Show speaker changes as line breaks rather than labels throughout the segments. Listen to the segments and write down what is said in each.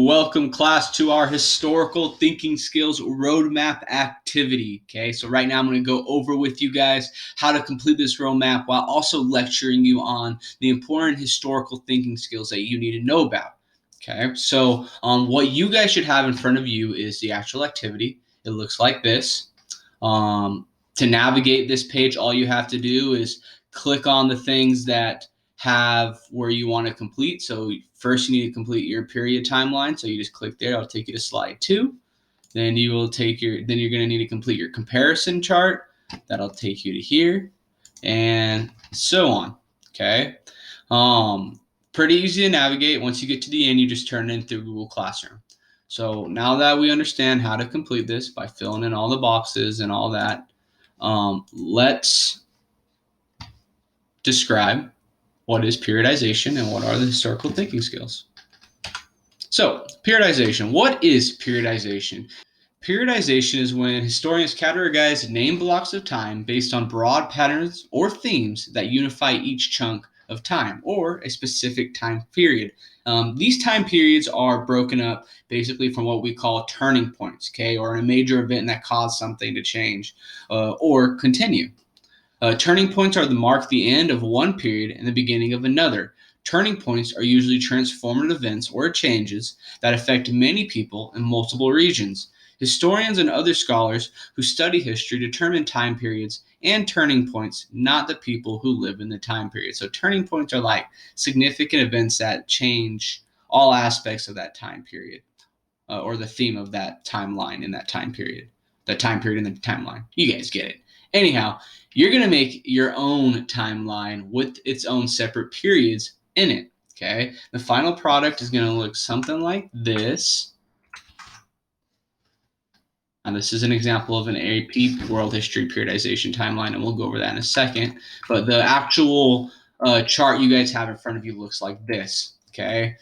Welcome, class, to our historical thinking skills roadmap activity. Okay, so right now I'm going to go over with you guys how to complete this roadmap while also lecturing you on the important historical thinking skills that you need to know about. Okay, so what you guys should have in front of you is the actual activity. It looks like this. To navigate this page, all you have to do is click on the things that have where you want to complete. So first you need to complete your period timeline. So you just click there. I'll take you to slide 2. Then you're going to need to complete your comparison chart. That'll take you to here and so on. Okay. Pretty easy to navigate. Once you get to the end, you just turn it in through Google Classroom. So now that we understand how to complete this by filling in all the boxes and all that, let's describe what is periodization and what are the historical thinking skills. So, periodization. What is periodization? Periodization is when historians categorize named blocks of time based on broad patterns or themes that unify each chunk of time or a specific time period. These time periods are broken up basically from what we call turning points, okay, or a major event that caused something to change or continue. Turning points are the mark the end of one period and the beginning of another. Turning points are usually transformative events or changes that affect many people in multiple regions. Historians and other scholars who study history determine time periods and turning points, not the people who live in the time period. So turning points are like significant events that change all aspects of that time period or the theme of that timeline in that time period. That time period in the timeline. You guys get it. Anyhow, you're going to make your own timeline with its own separate periods in it. Okay. The final product is going to look something like this. And this is an example of an AP World History periodization timeline, and we'll go over that in a second. But the actual chart you guys have in front of you looks like this. Okay,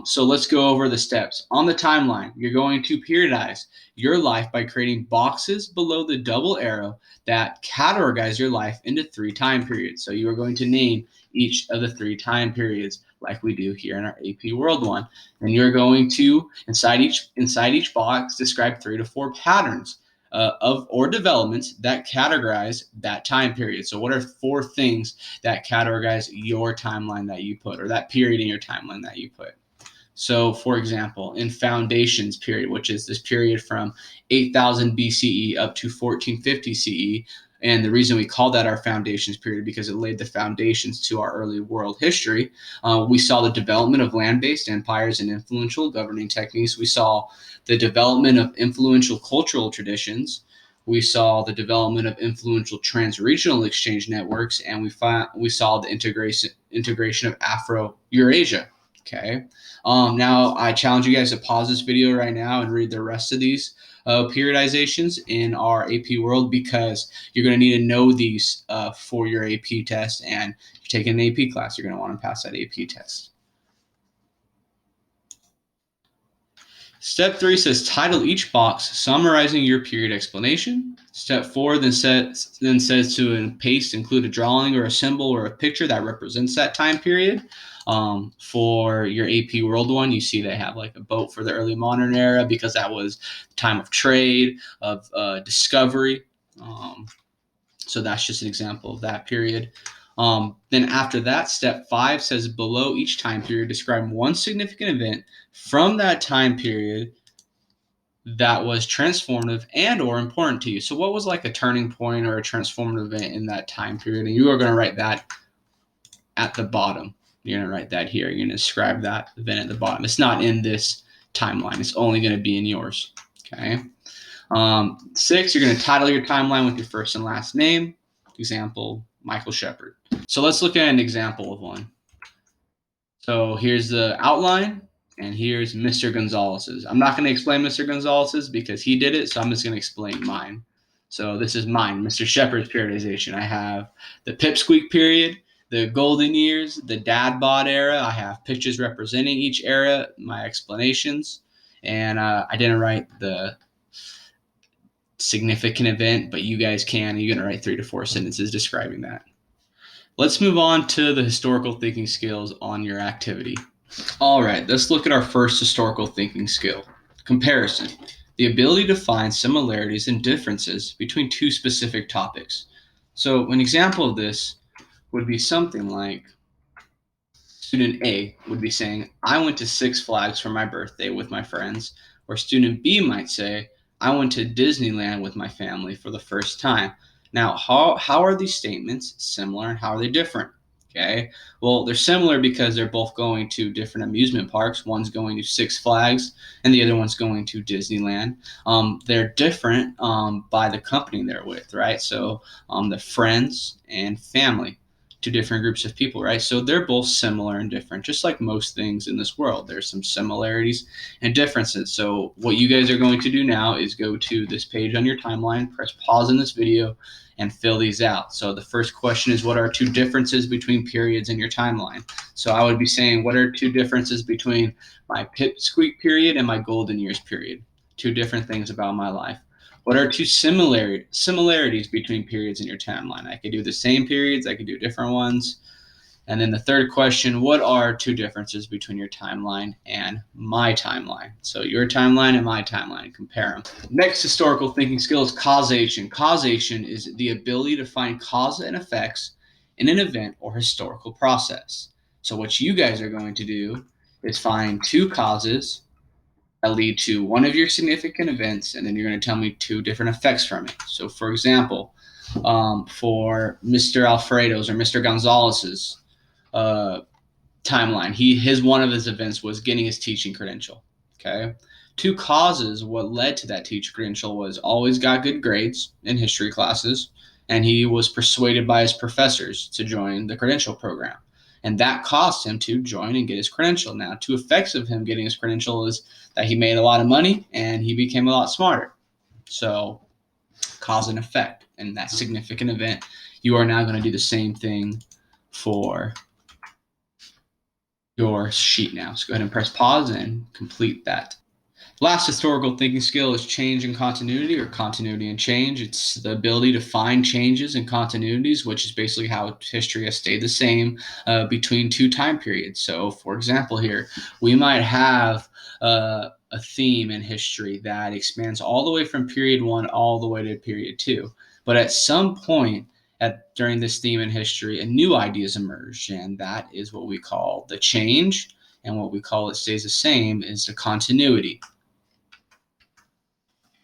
so let's go over the steps. On the timeline, you're going to periodize your life by creating boxes below the double arrow that categorize your life into 3 time periods. So you are going to name each of the 3 time periods like we do here in our AP World one. And you're going to, inside each box, describe 3 to 4 patterns of or developments that categorize that time period. So what are 4 things that categorize your timeline that you put, or that period in your timeline that you put? So, for example, in Foundations period, which is this period from 8000 BCE up to 1450 CE, and the reason we call that our foundations period because it laid the foundations to our early world history. We saw the development of land-based empires and influential governing techniques. We saw the development of influential cultural traditions. We saw the development of influential trans-regional exchange networks, and we saw the integration of Afro-Eurasia. Okay. Now I challenge you guys to pause this video right now and read the rest of these periodizations in our AP World, because you're going to need to know these for your AP test, and if you're taking an AP class, you're going to want to pass that AP test. Step 3 says title each box summarizing your period explanation. Step 4 then says to paste, include a drawing or a symbol or a picture that represents that time period. For your AP World one, you see they have like a boat for the early modern era because that was time of trade, of discovery. So that's just an example of that period. Then after that, step 5 says below each time period, describe one significant event from that time period that was transformative and or important to you. So what was like a turning point or a transformative event in that time period? And you are going to write that at the bottom. You're going to write that here. You're going to describe that event at the bottom. It's not in this timeline. It's only going to be in yours. Okay. 6, you're going to title your timeline with your first and last name. Example, Michael Shepard. So let's look at an example of one. So here's the outline, and here's Mr. Gonzalez's. I'm not going to explain Mr. Gonzalez's because he did it, so I'm just going to explain mine. So this is mine, Mr. Shepard's periodization. I have the pipsqueak period, the golden years, the dad bod era. I have pictures representing each era, my explanations, and I didn't write the significant event, but you guys can. You're going to write 3 to 4 sentences describing that. Let's move on to the historical thinking skills on your activity. All right, let's look at our first historical thinking skill, comparison. The ability to find similarities and differences between two specific topics. So, an example of this would be something like student A would be saying, I went to Six Flags for my birthday with my friends, or student B might say, I went to Disneyland with my family for the first time. Now, how are these statements similar and how are they different? Okay, well, they're similar because they're both going to different amusement parks. One's going to Six Flags and the other one's going to Disneyland. They're different by the company they're with, right? So, the friends and family, two different groups of people, right? So they're both similar and different, just like most things in this world. There's some similarities and differences. So what you guys are going to do now is go to this page on your timeline, press pause in this video, and fill these out. So the first question is, what are two differences between periods in your timeline? So I would be saying, what are two differences between my pipsqueak period and my golden years period? Two different things about my life. What are two similarities between periods in your timeline? I could do the same periods, I could do different ones. And then the third question, what are two differences between your timeline and my timeline? So your timeline and my timeline, compare them. Next historical thinking skill is causation. Causation is the ability to find cause and effects in an event or historical process. So what you guys are going to do is find two causes that lead to one of your significant events, and then you're going to tell me two different effects from it. So, for example, for Mr. Alfredo's or Mr. Gonzalez's uh, timeline, his one of his events was getting his teaching credential. Okay, two causes what led to that teacher credential was always got good grades in history classes, and he was persuaded by his professors to join the credential program. And that caused him to join and get his credential. Now, two effects of him getting his credential is that he made a lot of money and he became a lot smarter. So, cause and effect. And that significant event, you are now going to do the same thing for your sheet now. So, go ahead and press pause and complete that. Last historical thinking skill is change and continuity, or continuity and change. It's the ability to find changes and continuities, which is basically how history has stayed the same between two time periods. So, for example, here we might have a theme in history that expands all the way from period one all the way to period two. But at some point, during this theme in history, a new ideas emerged, and that is what we call the change. And what we call it stays the same is the continuity.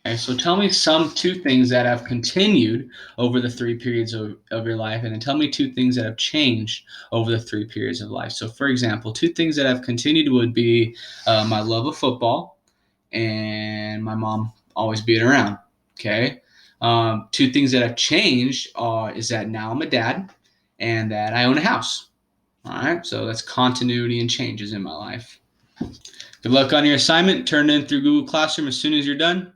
Okay, so tell me two things that have continued over the three periods of your life, and then tell me two things that have changed over the three periods of life. So, for example, two things that have continued would be my love of football and my mom always being around. Okay. Two things that have changed is that now I'm a dad and that I own a house. All right. So that's continuity and changes in my life. Good luck on your assignment. Turn it in through Google Classroom as soon as you're done.